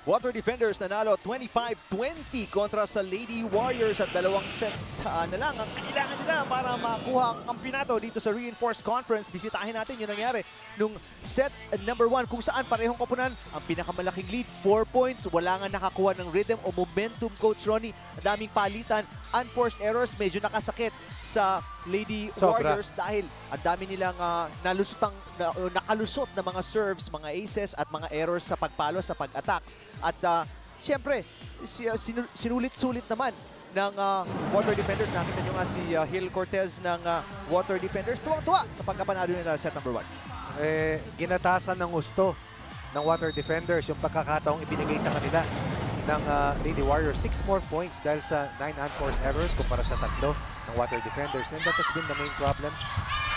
Water Defenders nanalo 25-20 kontra sa Lady Warriors at dalawang set na lang ang kailangan nila para makuha ang kampiyonato dito sa Reinforced Conference. Bisitahin natin yung nangyari nung set number 1 kung saan parehong koponan ang pinakamalaking lead, 4 points. Wala nga nakakuha ng rhythm o momentum, Coach Ronnie. Daming palitan, unforced errors, medyo nakasakit sa Lady Warriors dahil ang dami nilang nakalusot na mga serves, mga aces at mga errors sa pagpalo, sa pag-attacks. At siyempre, sinulit-sulit naman ng Water Defenders. Nakita nyo nga si Hill Cortez ng Water Defenders. Tuwang-tuwa sa pagkapanalo nila set number 1. Ginatasan ng gusto ng Water Defenders yung pagkakataong ibinigay sa kanila ng Lady Warriors. 6 more points dahil sa 9 unforced errors kumpara sa 3 ng Water Defenders. And that has been the main problem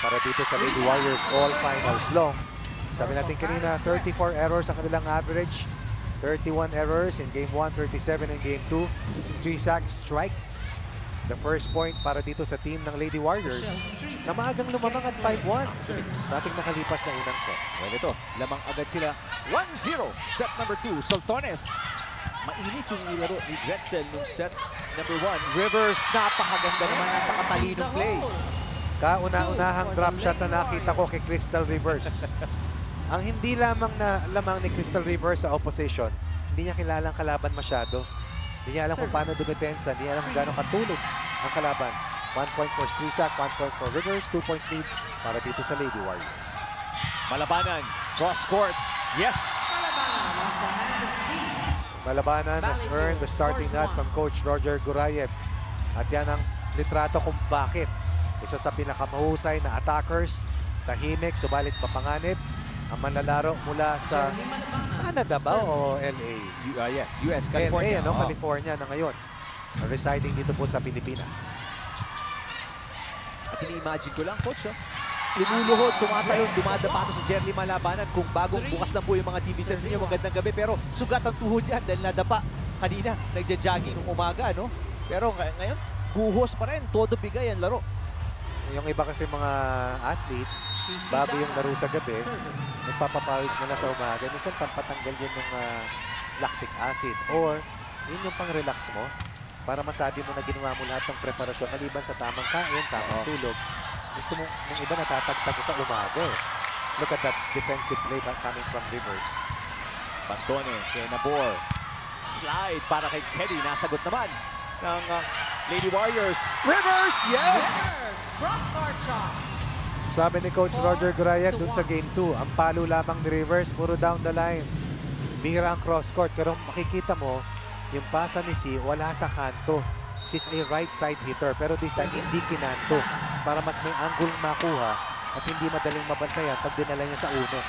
para dito sa Lady Warriors all finals long. Sabi natin kanina, 34 errors ang kanilang average. 31 errors in Game 1, 37 in Game 2. 3 sacks strikes. The first point para dito sa team ng Lady Warriors na maagang lumamang at 5-1 sa ating nakalipas na unang set. Well, ito, lamang agad sila. 1-0, set number 2, Soltones. Mainit yung nilaro ni Gretzel nung set number 1. Rivers, napakaganda naman, napakatalinong play. Kauna-unahang drop shot na nakita ko kay Crystal Rivers. Ang hindi lamang ni Crystal Rivers sa opposition, hindi niya kilalang kalaban masyado. Hindi niya alam kung paano dumepensa, hindi niya alam kung gano'ng katulog ang kalaban. 1 point for Strisak, 1 point for Rivers, 2 point lead para dito sa Lady Warriors. Malabanan, cross court, yes! Malabanan has earned the starting nod from Coach Roger Gurayev. At yan ang litrato kung bakit isa sa pinakamahusay na attackers, tahimik, subalit mapanganib, ang manlalaro mula sa Canada ba o LA? Yes, US, California. LA, California na ngayon. Residing dito po sa Pilipinas. At ini-imagine ko lang, Coach, lumuluhod, tumatalon, dumadapato sa Jerry Malabanan. Kung bagong bukas na po yung mga TV sets niyo, magandang gabi. Pero sugat ang tuhod yan dahil nadapa kanina. Nagja-jogging nung umaga, no? Pero ngayon, buhos pa rin. Todo bigay ang laro. Yung iba kasi mga athletes, bago yung laro sa gabi, nagpapapawis muna sa umaga. Minsan pampatanggal yun ng lactic acid or yun yung pang-relax mo para masabi mo na ginawa mo lahat ng preparasyon maliban sa tamang kain, tamang tulog. Gusto mo ng iba natatagtag sa umaga. Look at that defensive play coming from Rivers. Pantone, kay Nabor. Slide para kay Keddy. Nasagot naman ng Lady Warriors. Rivers, yes! Cross-court shot. Sabi ni Coach Roger Gurayev dun sa Game 2, ang palo lamang ni Rivers, puro down the line. Bihira ang cross-court, pero makikita mo, yung pasa ni Si, wala sa kanto. She's a right side hitter, pero this time hindi kinanto para mas may angle makuha at hindi madaling mabantayan pag dinala niya sa uno.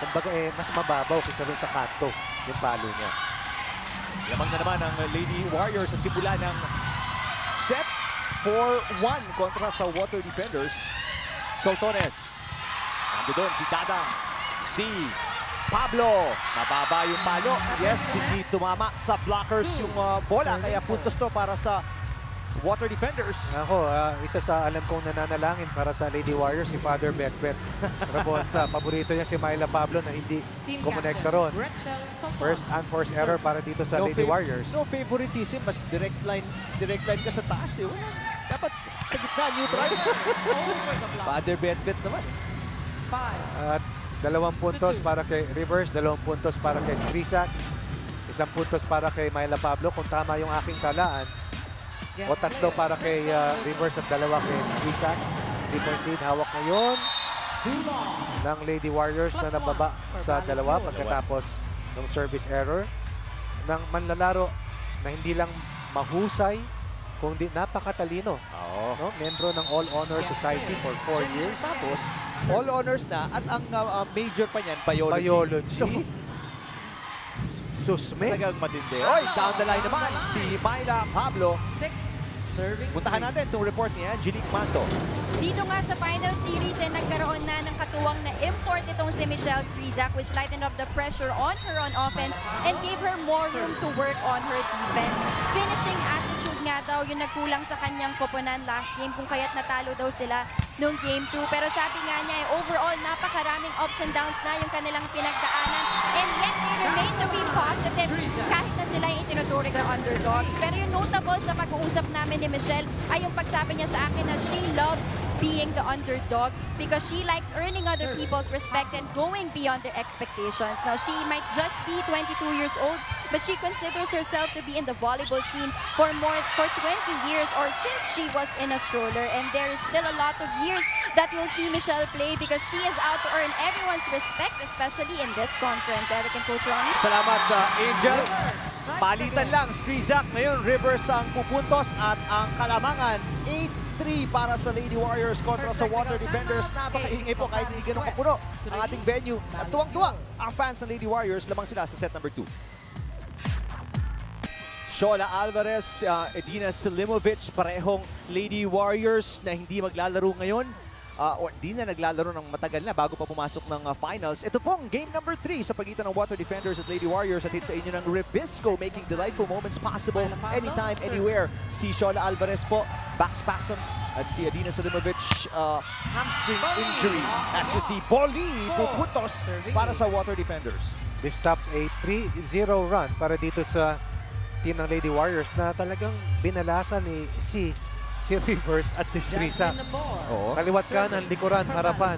Kumbaga mas mababaw kaysa dun sa kanto yung palo niya. Lamang na naman ang Lady Warriors sa simula ng set 4-1 kontra sa Water Defenders. Soltones. Nando doon si Dadang. Si Pablo. Mababa yung palo. Yes, hindi tumama sa blockers yung bola. Kaya puntos to para sa Water Defenders. Ako, isa sa alam kong nananalangin para sa Lady Warriors, si Father Becbet. Rabon sa paborito niya si Myla Pablo na hindi kumonekta ron. First unforced error para dito sa Lady Warriors. No favoritism, mas direct line ka sa taas. Dapat sa gitna, neutral. Father Bet naman. At 2 puntos para kay Rivers, 2 puntos para kay Strisak, 1 puntos para kay Myla Pablo kung tama yung aking talaan. O 3 para kay Rivers at 2 kay Strisak. 3-point lead, hawak ngayon ng Lady Warriors na nababa sa 2 pagkatapos ng service error ng manlalaro na hindi lang mahusay kundi napakatalino. No? Membro ng All Honor Society for 4 years. Tapos, All Honors na at ang major pa niyan, biology. So, susme. Talagang matindi. Oy, down the line naman si Myla Pablo. 6 serving. Puntahan natin itong report ni Angelique Manto. Dito nga sa final series nagkaroon na ng katuwang na import itong si Michelle Strisak, which lightened up the pressure on her on offense and gave her more room to work on her defense. Finishing attitude nga daw yung nagkulang sa kanyang koponan last game kung kaya't natalo daw sila nung Game 2. Pero sabi nga niya, overall, napakaraming ups and downs na yung kanilang pinagdaanan. And yet, they remain to be positive kahit na sila yung itinuturing na underdogs. Pero yung notable sa pag-uusap namin ni Michelle ay yung pagsabi niya sa akin na she loves being the underdog because she likes earning other people's respect and going beyond their expectations. Now, she might just be 22 years old, but she considers herself to be in the volleyball scene for 20 years or since she was in a stroller. And there is still a lot of years that we'll see Michelle play because she is out to earn everyone's respect, especially in this conference. Eric and Coach Ronnie. Salamat, Angel. Palitan lang, Strizak. Ngayon, Rivers ang pupuntos at ang kalamangan, 8-3 para sa Lady Warriors kontra sa Water Defenders. Napakaingay po kahit hindi ganun kapuno ang ating venue. At tuwang-tuwa ang fans ng Lady Warriors. Lamang sila sa set number 2. Shola Alvarez, Edina Selimovic, parehong Lady Warriors na hindi maglalaro ngayon. O di na naglalaro ng matagal na bago pa pumasok ng finals. Ito pong game number 3 sa pagitan ng Water Defenders at Lady Warriors at hit sa inyo ng Ribisco, making delightful moments possible anytime, anywhere. Si Shola Alvarez po, back spasm, at si Edina Selimovic, hamstring injury. As you see, Boli pupuntos para sa Water Defenders. This stops a 3-0 run para dito sa team ng Lady Warriors na talagang binalasan ni si Rivers at si Strizak. Kaliwat kanan, likuran, harapan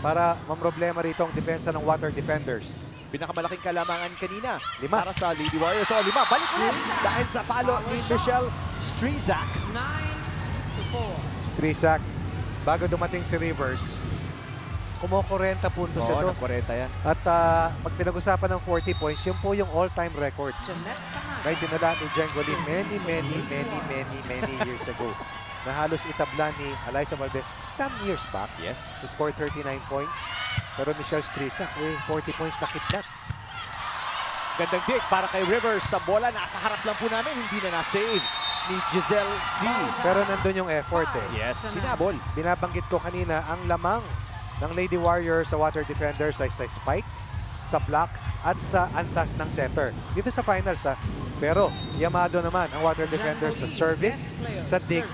para mamroblema rito ang depensa ng Water Defenders. Pinakamalaking kalamangan kanina 5 para sa Lady Warriors. So 5, balik ulit dahil sa palo ni Michelle Strizak. 9-4. Strizak, bago dumating si Rivers, kumo-40 puntos ito. 40 yan. At pag pinag-usapan ng 40 points, yun po yung all-time record. May dinala ni Jengolin many years ago na halos itabla ni Alyssa Valdez some years back. Yes. To score 39 points. Pero Michelle Strizak, 40 points na kidnap. Gandang dig para kay Rivers. Sa bola, nasa harap lang po namin. Hindi na na-save ni Giselle C. Pero nandun yung effort eh. Yes, sinabol. Binabanggit ko kanina, ang lamang ng Lady Warriors sa Water Defenders ay sa spikes, sa blocks, at sa antas ng center. Dito sa finals ha. Pero yamado naman ang Water Defenders sa service, sa dig,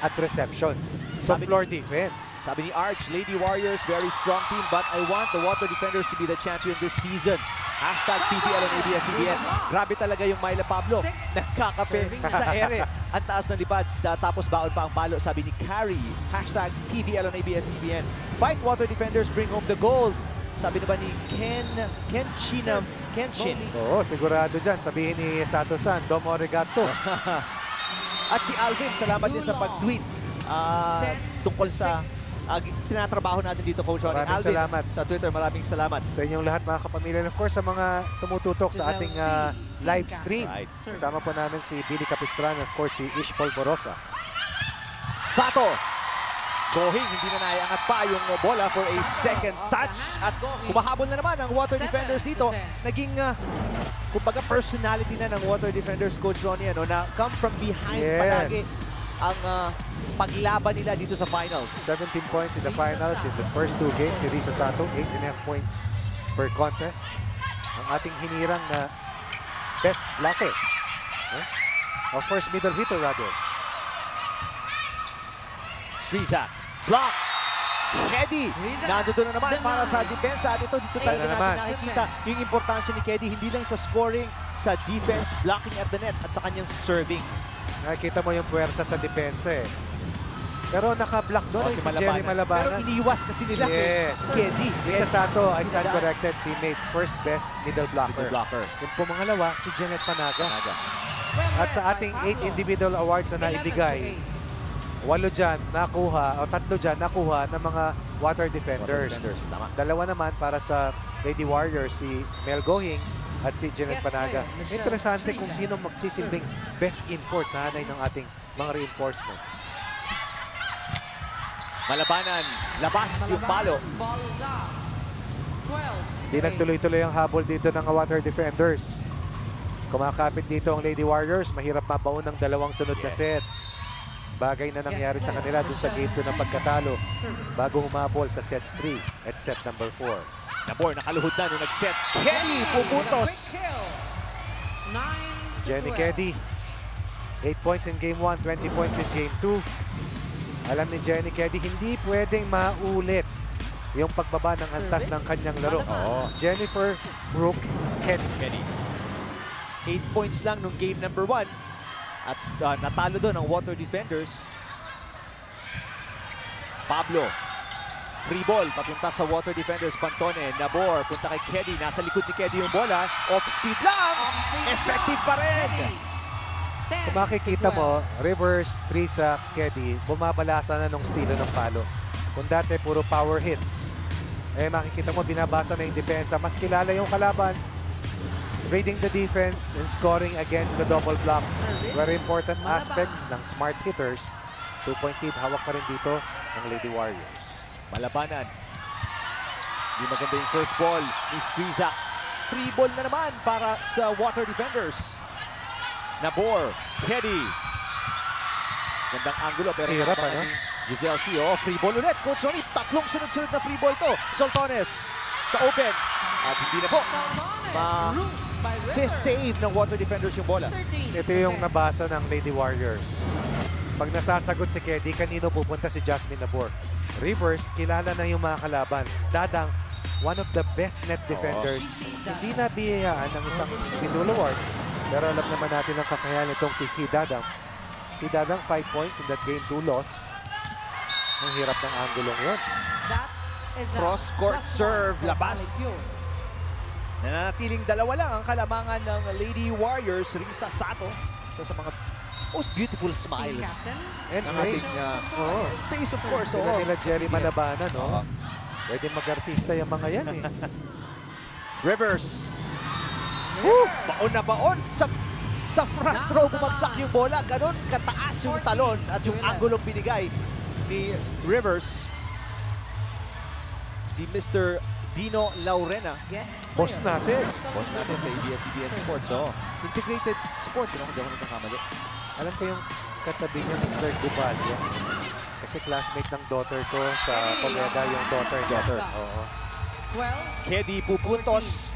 at reception. So floor defense. Sabi ni Arch, Lady Warriors, very strong team, but I want the Water Defenders to be the champion this season. Hashtag PBL on ABS-CBN. Grabe talaga yung Myla Pablo. Nagkakape sa ere. Ang taas ng lipad, tapos baon pa ang palo. Sabi ni Carrie, hashtag PBL on ABS-CBN. Fight Water Defenders, bring home the gold. Sabi na ba ni Kenshin? Oo, sigurado dyan. Sabihin ni Sato-san, domo arigato. At si Alvin, salamat din sa pag-tweet tungkol sa tinatrabaho natin dito, Coach Ronnie. Maraming Alvin, salamat sa Twitter, maraming salamat. Sa inyong lahat mga kapamilya. And of course, sa mga tumututok sa ating live stream. Right. Kasama po namin si Billy Capistran, of course, si Ish Polvorosa. Sato, Gohing, hindi na naiangat pa yung bola for a second touch. At kumahabol na naman ang Water Defenders dito. Naging, kumbaga, personality na ng Water Defenders, Coach Ronnie, na come from behind palagi ang paglaban nila dito sa finals. 17 points in the finals in the first 2 games. Si Risa Sato, 8.5 points per contest. Ang ating hinirang na best blocker. Or first middle hitter, rather. Strizak, block. Keddy, nandoon na naman para sa depensa. At dito tayo natin nakikita yung importansya ni Keddy, hindi lang sa scoring, sa defense, blocking at the net, at sa kanyang serving. Nakikita mo yung puwersa sa depensa eh. Pero naka-block doon si Jerry Malabanan. Pero iniwas kasi nila Keddy. Risa Sato, I stand corrected, teammate, first best middle blocker. Yung po mangalawa, si Janet Panaga. At sa ating 8 individual awards na naibigay, 8 dyan nakuha, o 3 dyan nakuha ng mga Water Defenders. Tama. 2 naman para sa Lady Warriors, si Mel Gohing at si Janet Panaga. Interesante kung sino magsisilbing best import sa hanay ng ating mga reinforcements. Malabanan, labas yung palo. Di nagtuloy-tuloy ang habol dito ng Water Defenders. Kumakapit dito ang Lady Warriors, mahirap mabaon ng 2 sunod na sets. Bagay na nangyari sa kanila dun sa game 2 ng pagkatalo bago humabol sa sets 3 at set number 4. Nabor, nakaluhod na nung nag-set. Keddy, pupuntos. Jenny Keddy, 8 points in game 1, 20 points in game 2. Alam ni Jenny Keddy, hindi pwedeng maulit yung pagbaba ng antas ng kanyang laro. Jennifer Brooke Keddy. 8 points lang nung game number 1. At natalo doon ang Water Defenders. Pablo. Free ball, papunta sa Water Defenders. Pantone, Nabor, punta kay Keddy. Nasa likod ni Keddy yung bola. Off-speed lang! Effective pa rin! Kung makikita mo, reverse, Trisa, Keddy, bumabalasa na nung estilo ng palo. Kung dati puro power hits, eh makikita mo binabasa na yung depensa. Mas kilala yung kalaban. Reading the defense and scoring against the double blocks. Very important aspects ng smart hitters. 2-point lead, hawak pa rin dito ng Lady Warriors. Malabanan. Hindi maganda yung first ball ni Strizak. Free ball na naman para sa Water Defenders. Nabor, Keddy. Gandang angulo pero Hirap, naman ano? ni Giselle C. Free ball ulit. Coach Ronnie, tatlong sunod-sunod na free ball to. Soltones sa open. At hindi na po. Save ng Water Defenders yung bola. Ito yung nabasa ng Lady Warriors. Pag nasasagot si Keddy, kanino pupunta si Jasmine Nabor? Reverse, kilala na yung mga kalaban. Dadang, one of the best net defenders. Hindi na biyayaan ng isang individual award. Pero alam naman natin ang kakayahan itong si Dadang. Si Dadang, 5 points in that game, 2 loss. Ang hirap ng anggulong yun. Cross-court serve, labas. Nananatiling dalawa lang ang kalamangan ng Lady Warriors. Risa Sato, isa sa mga most beautiful smiles. And ng face. ating, face of course. Sila nila Jerry Malabanan, no? Pwede mag-artista yung mga yan, eh. Rivers. Woo! Baon na baon sa front row bumagsak yung bola. Ganon kataas yung talon at yung anggulong binigay ni Rivers. Si Mr. Dino Laurena. Boss natin. Boss natin sa ABS-CBN Sports. Integrated Sports. Hindi ako nagkakamali. Alam ko yung katabi niya, Mr. Gubalia. Kasi classmate ng daughter ko sa Poveda, yung daughter. Oo. Keddy pupuntos.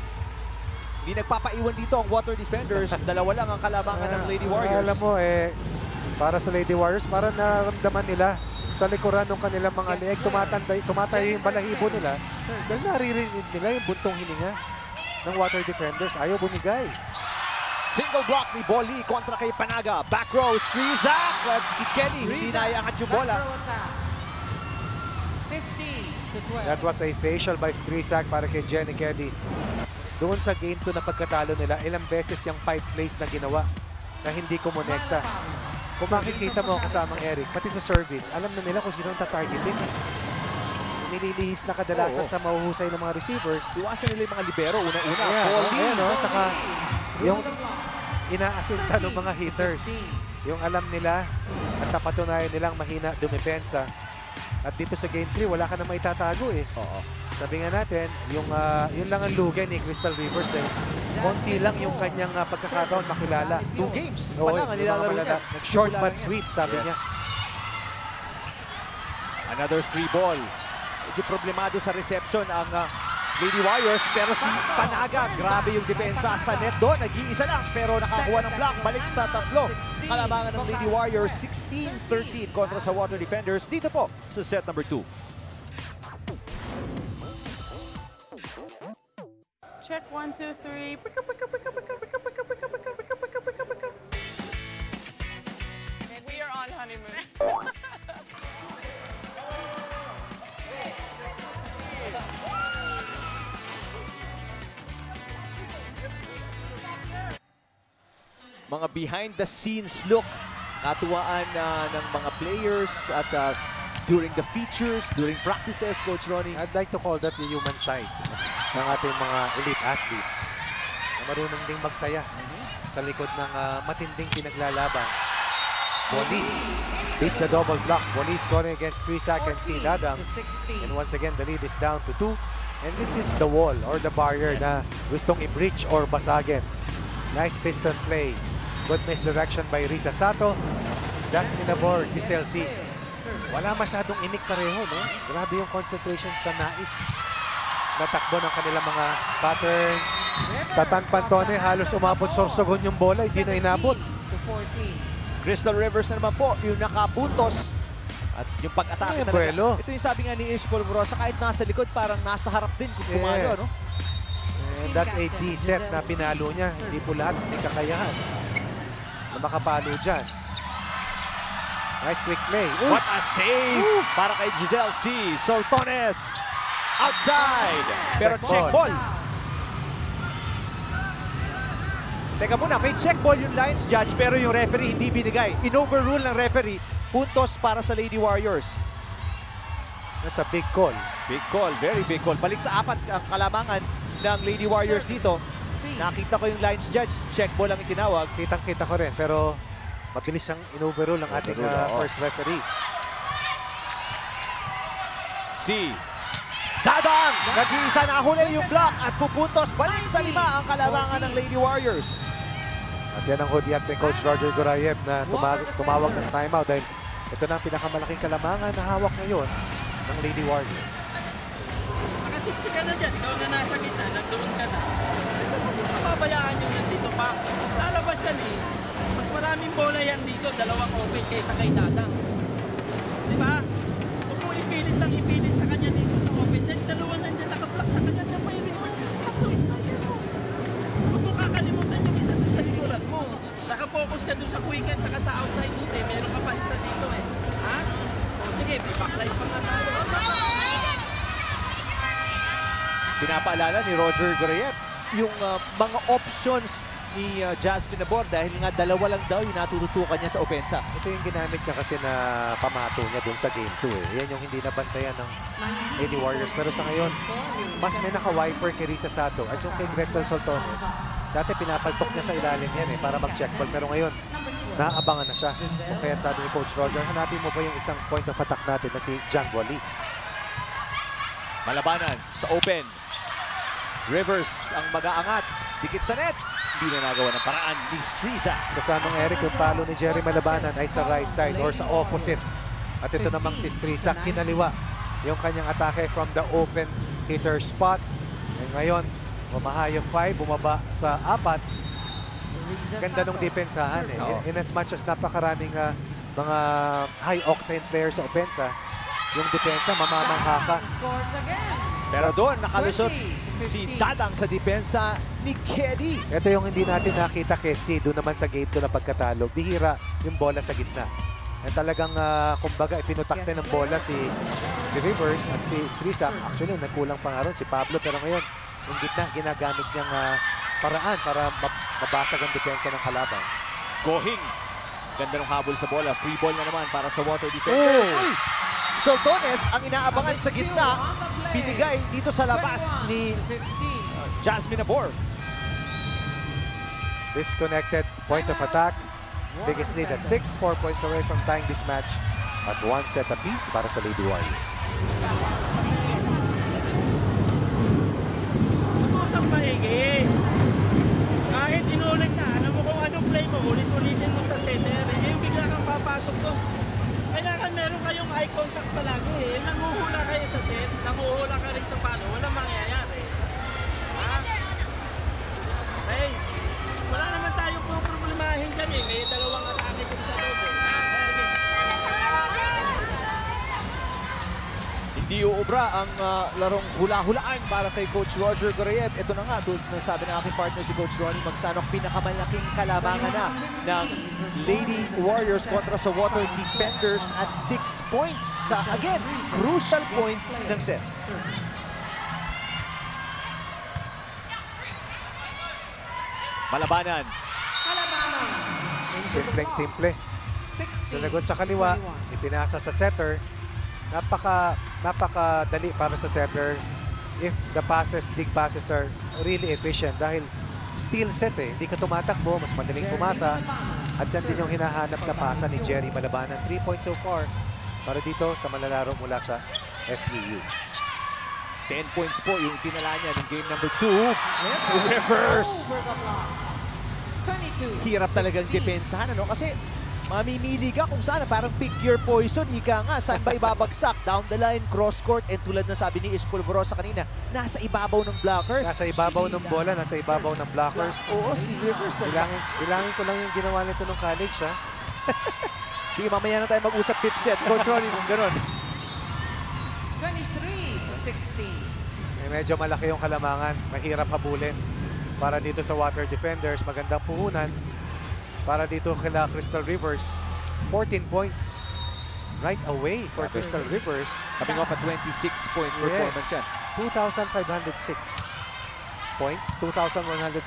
Hindi nagpapaiwan dito ang Water Defenders. Dalawa lang ang kalamangan ng Lady Warriors. Alam mo, para sa Lady Warriors, para nararamdaman nila sa likuran ng kanilang mga leeg, tumatayo yung balahibo nila. Dahil naririnig nila yung buntong hininga ng Water Defenders. Ayaw bumigay. Single block ni Bolly kontra kay Panaga. Back row, Strizak. At si Keddy, hindi naiangat yung bola. 15-12. That was a facial by Strizak para kay Jenny Keddy. Doon sa game 2 na pagkatalo nila, ilang beses yung pipe plays na ginawa na hindi kumonekta. Kung makikita mo kasamang Eric, pati sa service, alam na nila kung sino ang tatargetin. Nililihis na kadalasan sa mahuhusay ng mga receivers. Iwasan nila yung mga libero. Una-una, Bolly. Bolly. Saka yung inaasinta ng mga hitters. Yung alam nila at napatunayan nilang mahina dumepensa. At dito sa game 3, wala ka na maitatago eh. Sabi nga natin, yun lang ang lugay ni Crystal Rivers dahil konti lang yung kanyang pagkakataon makilala. 2 games pa lang ang nilalaro niya. Short but sweet, sabi niya. Another free ball. Medyo problemado sa reception ang Lady Warriors, pero si Panaga, grabe yung depensa sa net doon. Nag-iisa lang, pero nakakuha ng block. Balik sa tatlo. Kalamangan ng Lady Warriors, 16-13 kontra sa Water Defenders. Dito po sa set number 2. Check 1, 2, 3. We are on honeymoon. Mga behind the scenes look, katuwaan ng mga players at during the features, during practices, Coach Ronnie. I'd like to call that the human side ng ating mga elite athletes na marunong ding magsaya sa likod ng matinding pinaglalaban. Bolly beats the double block. Bolly scoring against Strizak and C. Dadang. And once again, the lead is down to 2. And this is the wall or the barrier na gustong i-breach or basagin. Nice piston play. Good misdirection by Risa Sato. Jasmine Nabor, Giselle C. Wala masyadong imik pareho, no? Grabe yung concentration sa nais. Natakbo ng kanilang mga patterns. Tatan Pantone, halos umabot sorsogon yung bola, hindi na inabot. Crystal Rivers na naman po, yung nakapuntos. At yung pag-atake Yung buwelo. Ito yung sabi nga ni Ish Polvorosa, kahit nasa likod, parang nasa harap din kung kumalo, no? And that's a D set na pinalo niya. Hindi po lahat may kakayahan na makapalo dyan. Nice quick play. What a save para kay Giselle C. Soltones. Outside. Pero Check check ball. ball. Teka muna, may check ball yung Lions judge pero yung referee hindi binigay. In-overrule ng referee. Puntos para sa Lady Warriors. That's a big call. Big call, very big call. Balik sa apat ang kalamangan ng Lady Warriors dito. Nakita ko yung Lions judge. Check ball ang itinawag. Kitang-kita ko rin. Pero mabilis ang in-overrule ng ating first referee. C. Dadang! Nag-iisa na huli yung block at pupuntos. Balik sa 5 ang kalamangan ng Lady Warriors. At yan ang hudyat ni Coach Roger Gorayev na tumawag ng timeout dahil ito na ang pinakamalaking kalamangan na hawak ngayon ng Lady Warriors. Nakasiksik ka na dyan, ikaw na nasa gitna, nagdoon ka na. Papabayaan nyo yan dito pa. Lalabas yan eh. Mas maraming bola yan dito, 2 open kaysa kay Dadang. Di ba? Huwag mo ipilit sa kanya dito sa open. Dahil 2 nandiyan nakablock sa kanya. Diyan pa yung reverse. Tatlo is tayo mo. Huwag mo kakalimutan yung isa doon sa likuran mo. Nakapokus ka doon sa quick at saka sa outside dito eh. Meron ka pa isa dito eh. Ha? O sige, may backline pa nga tayo. Pinapaalala ni Roger Gorayev yung mga options ni Jasmine Nabor dahil nga 2 lang daw yung natututukan niya sa opensa. Ito yung ginamit niya kasi na pamato niya dun sa game 2 eh. Yan yung hindi nabantayan ng Lady Warriors. Pero sa ngayon, mas may naka-wiper kay Risa Sato at yung kay Gretzel Soltones. Dati pinapaltok niya sa ilalim yan eh para mag-check ball. Pero ngayon, naaabangan na siya. Kung kaya sabi ni Coach Roger, hanapin mo pa yung isang point of attack natin na si John Wally. Malabanan sa open. Rivers ang mag-aangat. Dikit sa net. Hindi na nagawa ng paraan ni Striza. Kasamang Eric, yung palo ni Jerry Malabanan ay sa right side or sa opposite. At ito namang si Striza, kinaliwa yung kanyang atake from the open hitter spot. And ngayon, bumahayo 5, bumaba sa 4. Ganda ng depensahan eh. In as much as napakaraming mga high-octane players sa opensa, yung depensa mamamangha ka. Scores again. Pero doon nakalusot si Dadang sa depensa ni Kelly. Ito yung hindi natin nakita kay C. Doon naman sa game 2 na pagkatalo. Bihira yung bola sa gitna. And talagang, kumbaga, ipinutakte ng bola si Rivers at si Striza. Actually, nagkulang pa nga ron si Pablo. Pero ngayon, yung gitna, ginagamit niyang paraan para mabasag ang depensa ng kalaban. Gohing. Ganda ng habol sa bola. Free ball na naman para sa Water Defenders. Uy! Soltones ang inaabangan sa gitna. Binigay dito sa labas ni Jasmine Nabor. Disconnected point of attack. Biggest lead at 6. 4 points away from tying this match at 1 set apiece para sa Lady Warriors. Mag-usap maigi. Kahit inulit na, alam mo kung anong play mo, ulit-ulitin mo sa center. Eh, bigla kang papasok doon. Kailangan meron kayong eye contact palagi eh. Nanguhula kayo sa set, nanguhula ka rin sa palo, walang mangyayari. Ha? Okay? Wala naman tayong problemahin dyan eh. May 2 atake kung sa loob eh. Ha? Hindi uubra ang larong hula-hulaan para kay Coach Roger Gorayev. Ito na nga, tulad ng sabi ng aking partner si Coach Ronnie Magsanok, pinakamalaking kalamangan na ng Lady Warriors kontra sa Water Defenders at 6 points sa, again, crucial point ng set. Malabanan. Simpleng-simple. Sinagot sa kaliwa, ipinasa sa setter. Napakadali para sa setter if the passes, dig passes are really efficient dahil steal set eh. Hindi ka tumatakbo, mas madaling pumasa. At yan din yung hinahanap na pasa ni Jerry Malabanan. 3 points so far para dito sa manlalaro mula sa FEU. 10 points po yung tinala niya ng game number 2. Reverse! Hirap talagang depensahan, ano? Kasi mamimili ka kung saan, parang pick your poison, ika nga, saan ba ibabagsak? Down the line, cross court, and tulad na sabi ni Ish Polvorosa kanina, nasa ibabaw ng blockers. Nasa ibabaw ng bola, nasa ibabaw ng blockers. Oo, si Rivers. Ilangin ko lang yung ginawa nito nung college, ha? Sige, mamaya na tayo mag-usap fifth set. Coach Ronnie, kung gano'n. 23-16. Medyo malaki yung kalamangan. Mahirap habulin. Para dito sa Water Defenders, magandang puhunan. Para dito kila Crystal Rivers, 14 points right away for Crystal Rivers. Coming off a 26-point performance yan. 2,506 points, 2,148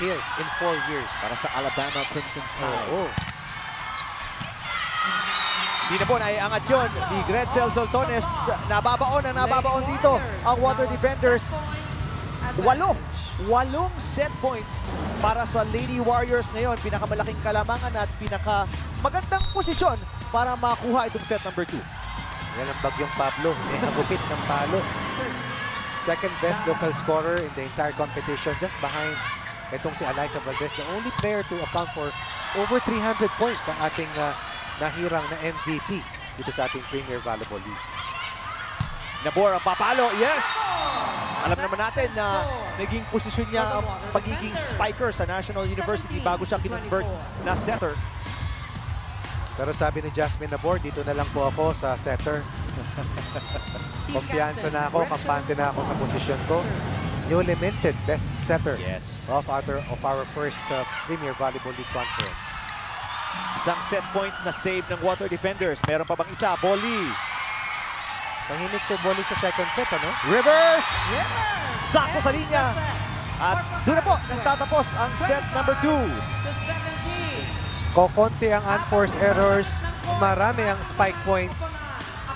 kills in 4 years. Para sa Alabama Crimson Tide. Oo. Di na po naiangat yun ni Gretzel Soltones. Nababaon dito ang Water Defenders. 8 set points para sa Lady Warriors ngayon. Pinakamalaking kalamangan at pinakamagandang posisyon para makuha itong set number 2. Yan ang bagyong Pablo. May hagupit ng palo. Second best local scorer in the entire competition, just behind itong si Alyssa Valdez, the only player to account for over 300 points sa ating nahirang na MVP dito sa ating Premier Volleyball League. Nabor ang papalo. Yes! Alam naman natin na naging posisyon niya ang pagiging spiker sa National University bago siya kinonvert na setter. Pero sabi ni Jasmine Nabor, dito na lang po ako sa setter. Kumpiyansa na ako, kampante na ako sa posisyon ko. Newly minted best setter of our first Premier Volleyball League Conference. Isang set point na save ng Water Defenders. Meron pa bang isa? Volley. Tahimik si Volley sa second set, ano? Reverse! Sakto sa linya. At doon na po nagtatapos ang set number 2. Kokonti ang unforced errors, marami ang spike points,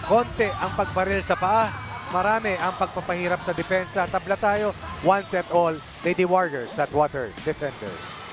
konti ang pagbaril sa paa, marami ang pagpapahirap sa depensa. Tabla tayo, 1 set all, Lady Warriors at Water Defenders.